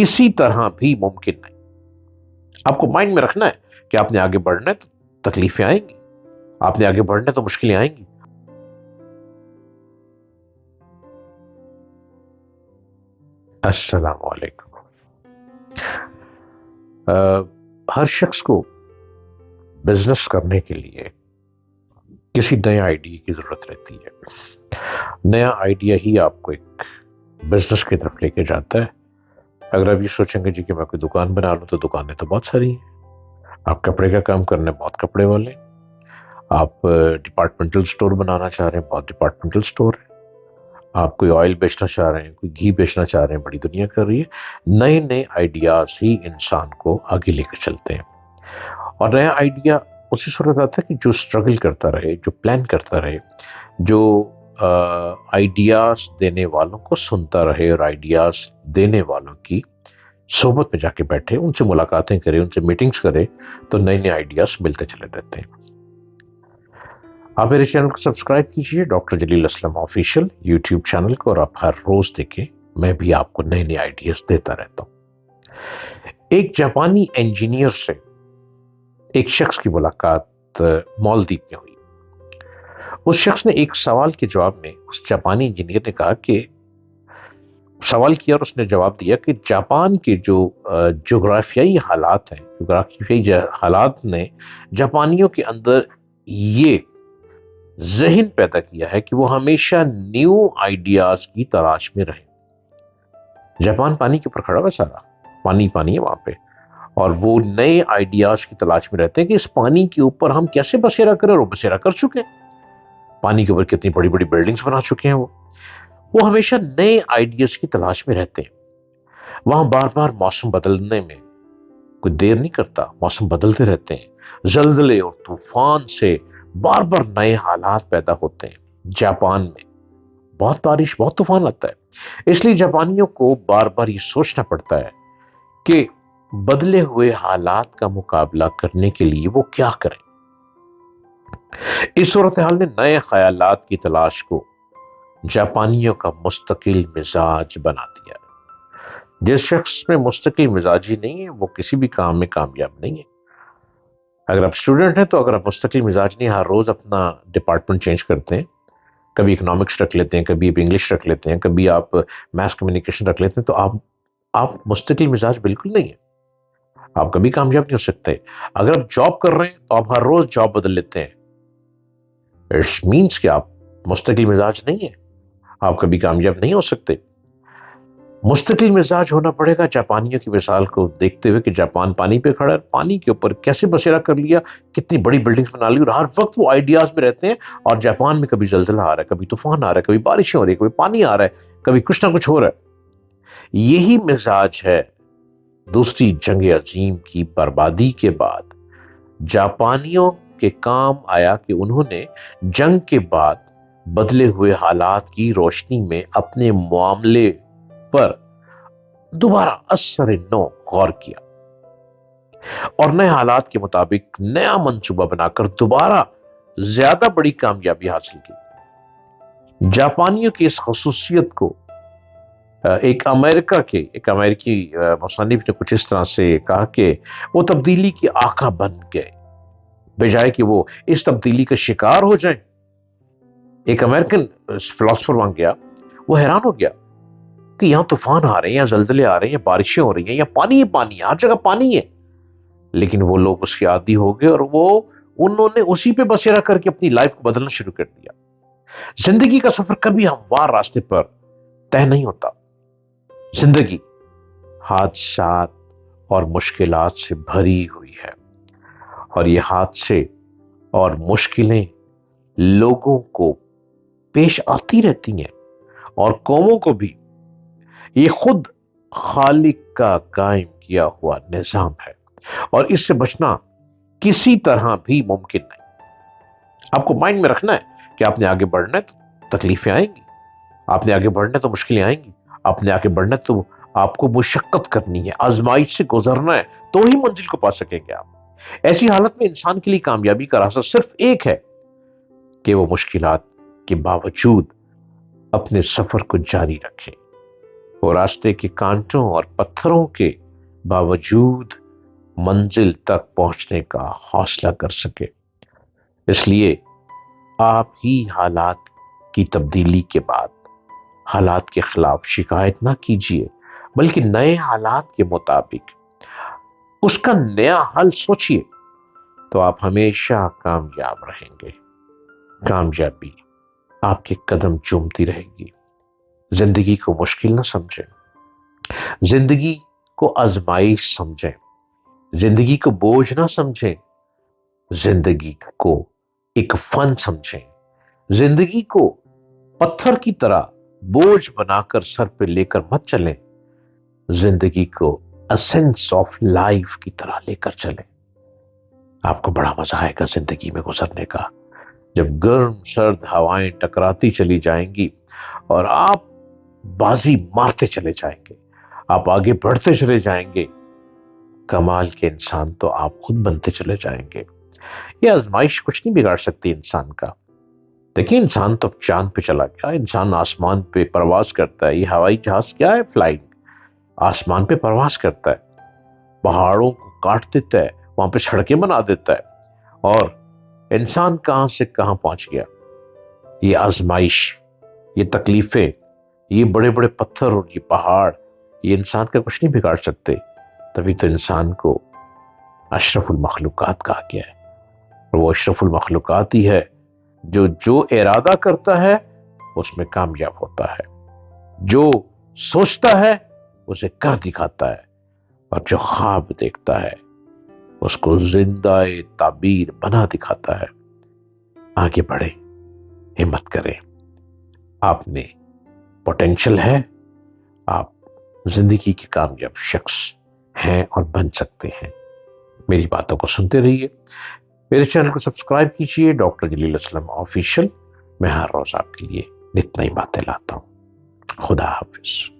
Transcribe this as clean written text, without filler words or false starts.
کسی طرح بھی ممکن نہیں۔ آپ کو مائنڈ میں رکھنا ہے کہ آپ نے آگے بڑھنا ہے تو تکلیفیں آئیں گی، آپ نے آگے بڑھنا ہے تو مشکلیں آئیں گی۔ السلام علیکم۔ ہر شخص کو بزنس کرنے کے لیے کسی نئے آئیڈیا کی ضرورت رہتی ہے۔ نیا آئیڈیا ہی آپ کو ایک بزنس کی طرف لے کے جاتا ہے۔ اگر آپ یہ سوچیں گے جی کہ میں کوئی دکان بنا لوں تو دکانیں تو بہت ساری ہیں، آپ کپڑے کا کام کرنے بہت کپڑے والے ہیں، آپ ڈپارٹمنٹل سٹور بنانا چاہ رہے ہیں بہت ڈپارٹمنٹل سٹور ہے، آپ کوئی آئل بیچنا چاہ رہے ہیں، کوئی گھی بیچنا چاہ رہے ہیں، بڑی دنیا کر رہی ہے۔ نئے نئے آئیڈیاز ہی انسان کو آگے لے کے چلتے ہیں، اور نیا آئیڈیا اسی صورت آتا ہے کہ جو اسٹرگل کرتا رہے، جو پلان کرتا رہے، جو آئیڈیاز دینے والوں کو سنتا رہے اور آئیڈیاز دینے والوں کی صحبت میں جا کے بیٹھے، ان سے ملاقاتیں کرے، ان سے میٹنگز کرے، تو نئے نئے آئیڈیاز ملتے چلے رہتے ہیں۔ آپ میرے چینل کو سبسکرائب کیجئے، ڈاکٹر جلیل اسلم آفیشیل یوٹیوب چینل کو، اور آپ ہر روز دیکھیں، میں بھی آپ کو نئے نئے آئیڈیاز دیتا رہتا ہوں۔ ایک جاپانی انجینئر سے ایک شخص کی ملاقات مالدیپ میں ہوئی۔ اس شخص نے ایک سوال کے جواب میں، اس جاپانی انجینئر نے کہا کہ سوال کیا اور اس نے جواب دیا کہ جاپان کے جو جغرافیائی حالات ہیں، جغرافیائی حالات نے جاپانیوں کے اندر یہ ذہن پیدا کیا ہے کہ وہ ہمیشہ نیو آئیڈیاز کی تلاش میں رہیں۔ جاپان پانی کے اوپر کھڑا ہوا، سارا پانی پانی ہے وہاں پہ، اور وہ نئے آئیڈیاز کی تلاش میں رہتے ہیں کہ اس پانی کے اوپر ہم کیسے بسیرا کریں، اور وہ بسیرا کر چکے ہیں۔ پانی کے اوپر کتنی بڑی بڑی بلڈنگز بنا چکے ہیں وہ ہمیشہ نئے آئیڈیاز کی تلاش میں رہتے ہیں۔ وہاں بار بار موسم بدلنے میں کوئی دیر نہیں کرتا، موسم بدلتے رہتے ہیں، زلزلے اور طوفان سے بار بار نئے حالات پیدا ہوتے ہیں۔ جاپان میں بہت بارش، بہت طوفان آتا ہے، اس لیے جاپانیوں کو بار بار یہ سوچنا پڑتا ہے کہ بدلے ہوئے حالات کا مقابلہ کرنے کے لیے وہ کیا کریں۔ اس صورتحال نے نئے خیالات کی تلاش کو جاپانیوں کا مستقل مزاج بنا دیا۔ جس شخص میں مستقل مزاجی نہیں ہے وہ کسی بھی کام میں کامیاب نہیں ہے۔ اگر آپ اسٹوڈنٹ ہیں تو اگر آپ مستقل مزاج نہیں، ہر روز اپنا ڈپارٹمنٹ چینج کرتے ہیں، کبھی اکنامکس رکھ لیتے ہیں، کبھی آپ انگلش رکھ لیتے ہیں، کبھی آپ میس کمیونیکیشن رکھ لیتے ہیں، تو آپ مستقل مزاج بالکل نہیں ہے، آپ کبھی کامیاب نہیں ہو سکتے۔ اگر آپ جاب کر رہے ہیں تو آپ ہر روز جاب بدل لیتے ہیں، اٹ مینس کہ آپ مستقل مزاج نہیں ہے، آپ کبھی کامیاب نہیں ہو سکتے۔ مستقل مزاج ہونا پڑے گا۔ جاپانیوں کی مثال کو دیکھتے ہوئے کہ جاپان پانی پہ کھڑا ہے، پانی کے اوپر کیسے بسیرا کر لیا، کتنی بڑی بلڈنگز بنا لی، اور ہر وقت وہ آئیڈیاز میں رہتے ہیں۔ اور جاپان میں کبھی زلزلہ آ رہا ہے، کبھی طوفان آ رہا ہے، کبھی بارشیں ہو رہی ہے، کبھی پانی آ رہا ہے، کبھی کچھ نہ کچھ ہو رہا ہے۔ یہی مزاج ہے دوسری جنگ عظیم کی بربادی کے بعد جاپانیوں کے کام آیا کہ انہوں نے جنگ کے بعد بدلے ہوئے حالات کی روشنی میں اپنے معاملے پر دوبارہ اثر نو غور کیا، اور نئے حالات کے مطابق نیا منصوبہ بنا کر دوبارہ زیادہ بڑی کامیابی حاصل کی۔ جاپانیوں کی اس خصوصیت کو ایک امریکی مصنف نے کچھ اس طرح سے کہا کہ وہ تبدیلی کے آقا بن گئے، بجائے کہ وہ اس تبدیلی کا شکار ہو جائیں۔ ایک امریکن فلاسفر وہاں گیا، وہ حیران ہو گیا کہ یہاں طوفان آ رہے ہیں، یا زلزلے آ رہے ہیں، یا بارشیں ہو رہی ہیں، یا پانی ہی پانی ہے، ہر جگہ پانی ہے، لیکن وہ لوگ اس کے عادی ہو گئے، اور انہوں نے اسی پہ بسیرا کر کے اپنی لائف کو بدلنا شروع کر دیا۔ زندگی کا سفر کبھی ہموار راستے پر طے نہیں ہوتا۔ زندگی حادثات اور مشکلات سے بھری ہوئی ہے، اور یہ حادثے اور مشکلیں لوگوں کو پیش آتی رہتی ہیں، اور قوموں کو بھی۔ یہ خود خالق کا قائم کیا ہوا نظام ہے، اور اس سے بچنا کسی طرح بھی ممکن نہیں۔ آپ کو مائنڈ میں رکھنا ہے کہ آپ نے آگے بڑھنا ہے تو تکلیفیں آئیں گی، آپ نے آگے بڑھنا ہے تو مشکلیں آئیں گی، آپ نے آگے بڑھنا ہے تو آپ کو مشقت کرنی ہے، آزمائش سے گزرنا ہے، تو ہی منزل کو پا سکیں گے آپ۔ ایسی حالت میں انسان کے لیے کامیابی کا راستہ صرف ایک ہے کہ وہ مشکلات کے باوجود اپنے سفر کو جاری رکھے، وہ راستے کے کانٹوں اور پتھروں کے باوجود منزل تک پہنچنے کا حوصلہ کر سکے۔ اس لیے آپ ہی حالات کی تبدیلی کے بعد حالات کے خلاف شکایت نہ کیجیے، بلکہ نئے حالات کے مطابق اس کا نیا حل سوچیے، تو آپ ہمیشہ کامیاب رہیں گے۔ کامیابی آپ کے قدم چومتی رہے گی۔ زندگی کو مشکل نہ سمجھیں، زندگی کو آزمائش سمجھیں، زندگی کو بوجھ نہ سمجھیں، زندگی کو ایک فن سمجھیں، زندگی کو پتھر کی طرح بوجھ بنا کر سر پہ لے کر مت چلیں، زندگی کو اسینس آف لائف کی طرح لے کر چلیں۔ آپ کو بڑا مزہ آئے گا زندگی میں گزرنے کا، جب گرم سرد ہوائیں ٹکراتی چلی جائیں گی اور آپ بازی مارتے چلے جائیں گے، آپ آگے بڑھتے چلے جائیں گے، کمال کے انسان تو آپ خود بنتے چلے جائیں گے۔ یہ آزمائش کچھ نہیں بگاڑ سکتی انسان کا۔ دیکھیں، انسان تو چاند پہ چلا گیا، انسان آسمان پہ پرواز کرتا ہے۔ یہ ہوائی جہاز کیا ہے؟ فلائنگ، آسمان پہ پرواز کرتا ہے، پہاڑوں کو کاٹ دیتا ہے، وہاں پہ سڑکیں بنا دیتا ہے، اور انسان کہاں سے کہاں پہنچ گیا۔ یہ آزمائش، یہ تکلیفیں، یہ بڑے بڑے پتھر اور یہ پہاڑ، یہ انسان کا کچھ نہیں بگاڑ سکتے۔ تبھی تو انسان کو اشرف المخلوقات کہا گیا ہے، اور وہ اشرف المخلوقات ہی ہے جو ارادہ کرتا ہے اس میں کامیاب ہوتا ہے، جو سوچتا ہے اسے کر دکھاتا ہے، اور جو خواب دیکھتا ہے اس کو زندہ تعبیر بنا دکھاتا ہے۔ آگے بڑھے، ہمت کریں، آپ میں پوٹینشل ہے، آپ زندگی کے کامیاب شخص ہیں اور بن سکتے ہیں۔ میری باتوں کو سنتے رہیے، میرے چینل کو سبسکرائب کیجیے، ڈاکٹر جلیل اسلم آفیشل۔ میں ہر روز آپ کے لیے نت نئی باتیں لاتا ہوں۔ خدا حافظ۔